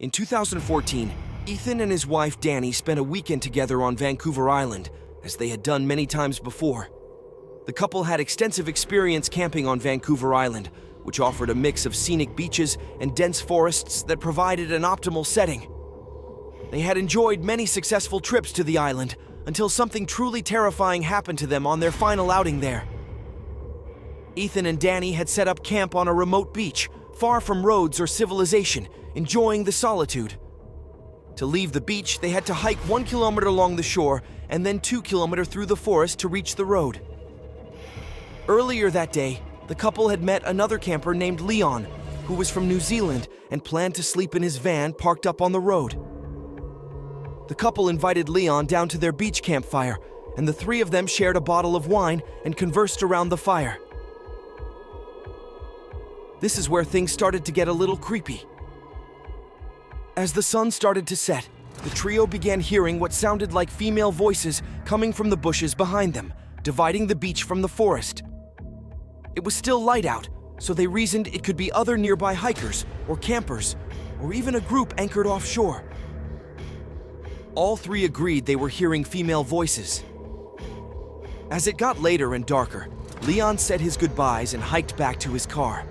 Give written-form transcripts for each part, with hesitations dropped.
In 2014, Ethan and his wife Danny spent a weekend together on Vancouver Island, as they had done many times before. The couple had extensive experience camping on Vancouver Island, which offered a mix of scenic beaches and dense forests that provided an optimal setting. They had enjoyed many successful trips to the island until something truly terrifying happened to them on their final outing there. Ethan and Danny had set up camp on a remote beach, far from roads or civilization, enjoying the solitude. To leave the beach, they had to hike 1 kilometer along the shore and then 2 kilometers through the forest to reach the road. Earlier that day, the couple had met another camper named Leon, who was from New Zealand and planned to sleep in his van parked up on the road. The couple invited Leon down to their beach campfire, and the three of them shared a bottle of wine and conversed around the fire. This is where things started to get a little creepy. As the sun started to set, the trio began hearing what sounded like female voices coming from the bushes behind them, dividing the beach from the forest. It was still light out, so they reasoned it could be other nearby hikers or campers, or even a group anchored offshore. All three agreed they were hearing female voices. As it got later and darker, Leon said his goodbyes and hiked back to his car.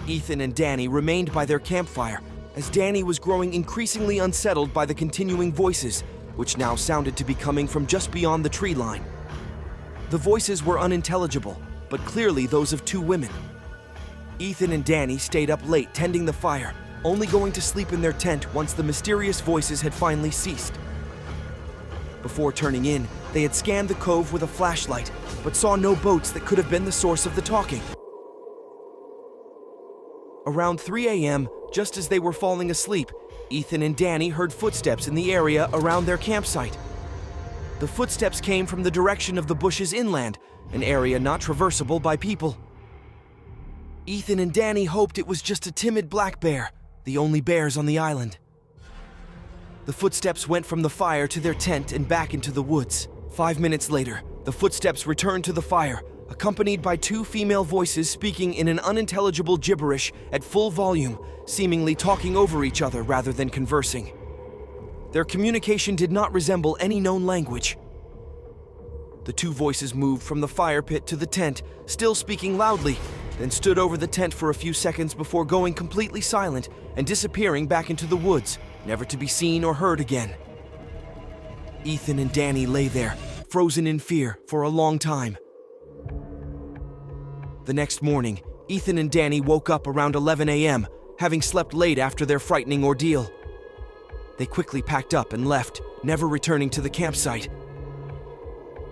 Ethan and Danny remained by their campfire, as Danny was growing increasingly unsettled by the continuing voices, which now sounded to be coming from just beyond the tree line. The voices were unintelligible, but clearly those of two women. Ethan and Danny stayed up late tending the fire, only going to sleep in their tent once the mysterious voices had finally ceased. Before turning in, they had scanned the cove with a flashlight, but saw no boats that could have been the source of the talking. Around 3 a.m., just as they were falling asleep, Ethan and Danny heard footsteps in the area around their campsite. The footsteps came from the direction of the bushes inland, an area not traversable by people. Ethan and Danny hoped it was just a timid black bear, the only bears on the island. The footsteps went from the fire to their tent and back into the woods. 5 minutes later, the footsteps returned to the fire, accompanied by two female voices speaking in an unintelligible gibberish at full volume, seemingly talking over each other rather than conversing. Their communication did not resemble any known language. The two voices moved from the fire pit to the tent, still speaking loudly, then stood over the tent for a few seconds before going completely silent and disappearing back into the woods, never to be seen or heard again. Ethan and Danny lay there, frozen in fear, for a long time. The next morning, Ethan and Danny woke up around 11 a.m., having slept late after their frightening ordeal. They quickly packed up and left, never returning to the campsite.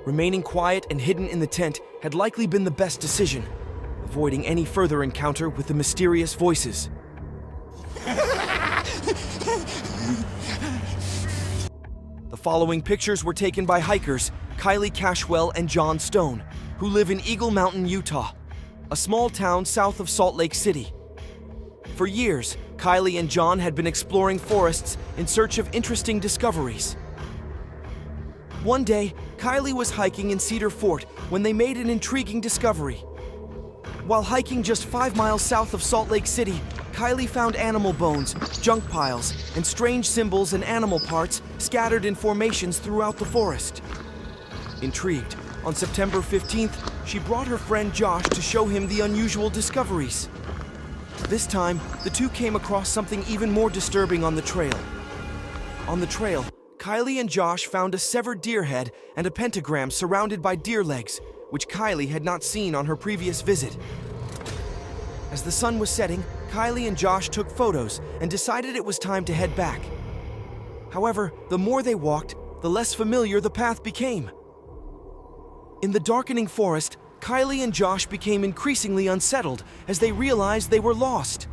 Remaining quiet and hidden in the tent had likely been the best decision, avoiding any further encounter with the mysterious voices. The following pictures were taken by hikers Kylie Cashwell and John Stone, who live in Eagle Mountain, Utah, a small town south of Salt Lake City. For years, Kylie and John had been exploring forests in search of interesting discoveries. One day, Kylie was hiking in Cedar Fort when they made an intriguing discovery. While hiking just 5 miles south of Salt Lake City, Kylie found animal bones, junk piles, and strange symbols and animal parts scattered in formations throughout the forest. Intrigued, on September 15th, she brought her friend Josh to show him the unusual discoveries. This time, the two came across something even more disturbing on the trail. On the trail, Kylie and Josh found a severed deer head and a pentagram surrounded by deer legs, which Kylie had not seen on her previous visit. As the sun was setting, Kylie and Josh took photos and decided it was time to head back. However, the more they walked, the less familiar the path became. In the darkening forest, Kylie and Josh became increasingly unsettled as they realized they were lost.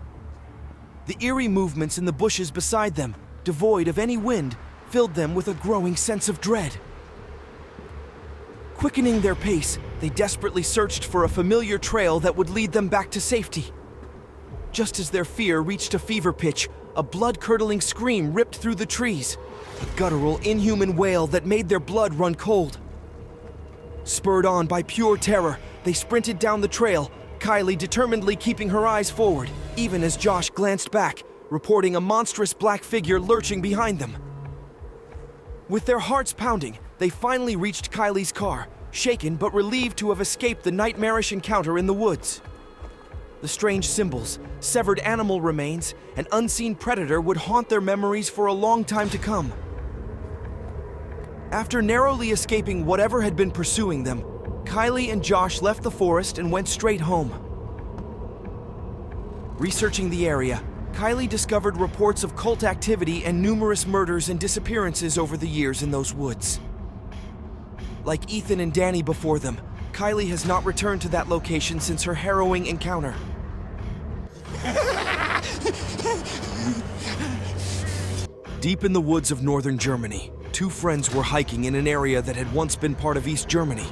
The eerie movements in the bushes beside them, devoid of any wind, filled them with a growing sense of dread. Quickening their pace, they desperately searched for a familiar trail that would lead them back to safety. Just as their fear reached a fever pitch, a blood-curdling scream ripped through the trees, a guttural, inhuman wail that made their blood run cold. Spurred on by pure terror, they sprinted down the trail, Kylie determinedly keeping her eyes forward, even as Josh glanced back, reporting a monstrous black figure lurching behind them. With their hearts pounding, they finally reached Kylie's car, shaken but relieved to have escaped the nightmarish encounter in the woods. The strange symbols, severed animal remains, and unseen predator would haunt their memories for a long time to come. After narrowly escaping whatever had been pursuing them, Kylie and Josh left the forest and went straight home. Researching the area, Kylie discovered reports of cult activity and numerous murders and disappearances over the years in those woods. Like Ethan and Danny before them, Kylie has not returned to that location since her harrowing encounter. Deep in the woods of northern Germany, two friends were hiking in an area that had once been part of East Germany.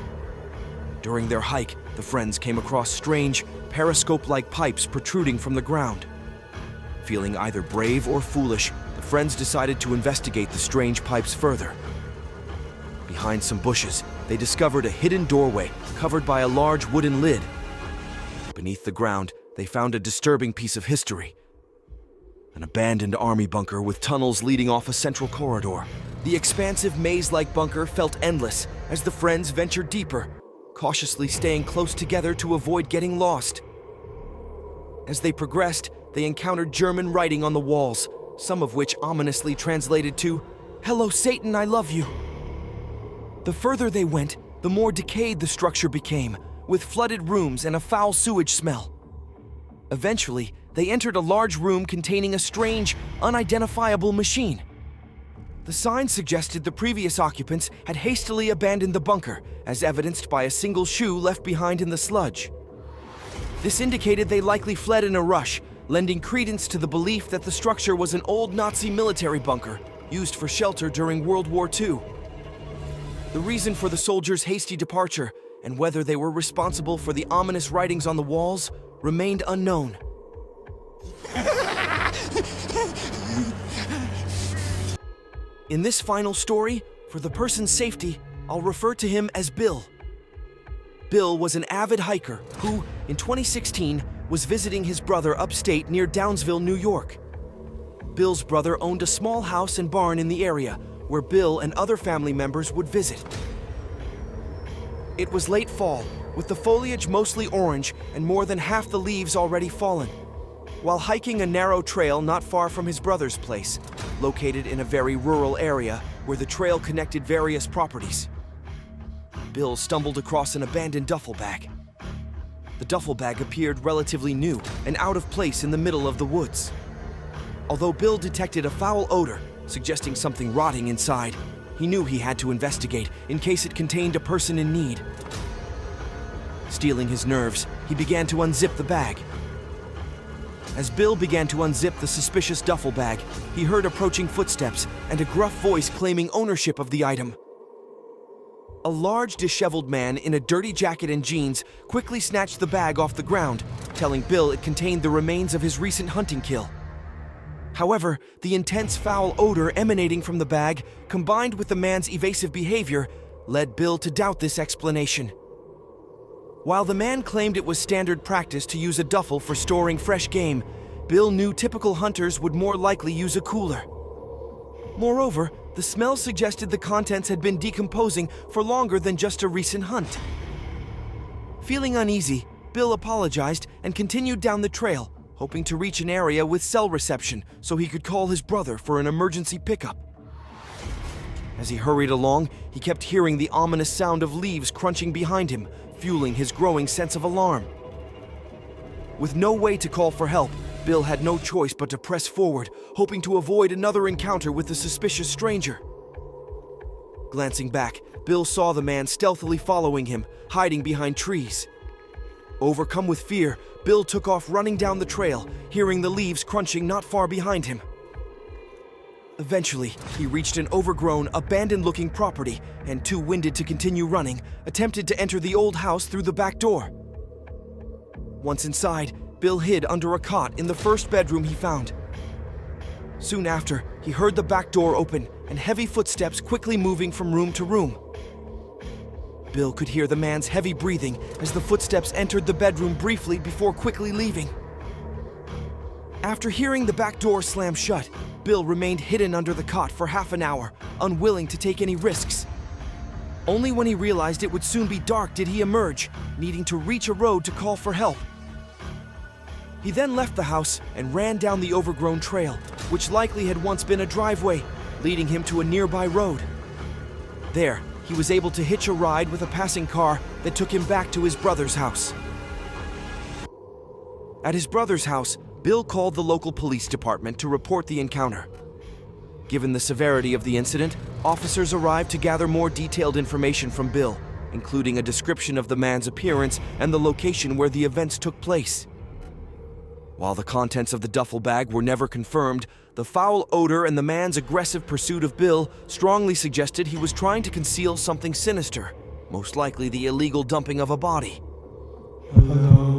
During their hike, the friends came across strange, periscope-like pipes protruding from the ground. Feeling either brave or foolish, the friends decided to investigate the strange pipes further. Behind some bushes, they discovered a hidden doorway covered by a large wooden lid. Beneath the ground, they found a disturbing piece of history. An abandoned army bunker with tunnels leading off a central corridor. The expansive maze-like bunker felt endless as the friends ventured deeper, cautiously staying close together to avoid getting lost. As they progressed, they encountered German writing on the walls, some of which ominously translated to, "Hello Satan, I love you." The further they went, the more decayed the structure became, with flooded rooms and a foul sewage smell. Eventually, they entered a large room containing a strange, unidentifiable machine. The sign suggested the previous occupants had hastily abandoned the bunker, as evidenced by a single shoe left behind in the sludge. This indicated they likely fled in a rush, lending credence to the belief that the structure was an old Nazi military bunker used for shelter during World War II. The reason for the soldiers' hasty departure and whether they were responsible for the ominous writings on the walls remained unknown. In this final story, for the person's safety, I'll refer to him as Bill. Bill was an avid hiker who, in 2016, was visiting his brother upstate near Downsville, New York. Bill's brother owned a small house and barn in the area where Bill and other family members would visit. It was late fall, with the foliage mostly orange and more than half the leaves already fallen. While hiking a narrow trail not far from his brother's place, located in a very rural area where the trail connected various properties, Bill stumbled across an abandoned duffel bag. The duffel bag appeared relatively new and out of place in the middle of the woods. Although Bill detected a foul odor, suggesting something rotting inside, he knew he had to investigate in case it contained a person in need. Steeling his nerves, he began to unzip the bag. As Bill began to unzip the suspicious duffel bag, he heard approaching footsteps and a gruff voice claiming ownership of the item. A large, disheveled man in a dirty jacket and jeans quickly snatched the bag off the ground, telling Bill it contained the remains of his recent hunting kill. However, the intense foul odor emanating from the bag, combined with the man's evasive behavior, led Bill to doubt this explanation. While the man claimed it was standard practice to use a duffel for storing fresh game, Bill knew typical hunters would more likely use a cooler. Moreover, the smell suggested the contents had been decomposing for longer than just a recent hunt. Feeling uneasy, Bill apologized and continued down the trail, hoping to reach an area with cell reception so he could call his brother for an emergency pickup. As he hurried along, he kept hearing the ominous sound of leaves crunching behind him, fueling his growing sense of alarm. With no way to call for help, Bill had no choice but to press forward, hoping to avoid another encounter with the suspicious stranger. Glancing back, Bill saw the man stealthily following him, hiding behind trees. Overcome with fear, Bill took off running down the trail, hearing the leaves crunching not far behind him. Eventually, he reached an overgrown, abandoned-looking property and, too winded to continue running, attempted to enter the old house through the back door. Once inside, Bill hid under a cot in the first bedroom he found. Soon after, he heard the back door open and heavy footsteps quickly moving from room to room. Bill could hear the man's heavy breathing as the footsteps entered the bedroom briefly before quickly leaving. After hearing the back door slam shut, Bill remained hidden under the cot for half an hour, unwilling to take any risks. Only when he realized it would soon be dark did he emerge, needing to reach a road to call for help. He then left the house and ran down the overgrown trail, which likely had once been a driveway, leading him to a nearby road. There, he was able to hitch a ride with a passing car that took him back to his brother's house. At his brother's house, Bill called the local police department to report the encounter. Given the severity of the incident, officers arrived to gather more detailed information from Bill, including a description of the man's appearance and the location where the events took place. While the contents of the duffel bag were never confirmed, the foul odor and the man's aggressive pursuit of Bill strongly suggested he was trying to conceal something sinister, most likely the illegal dumping of a body. Hello.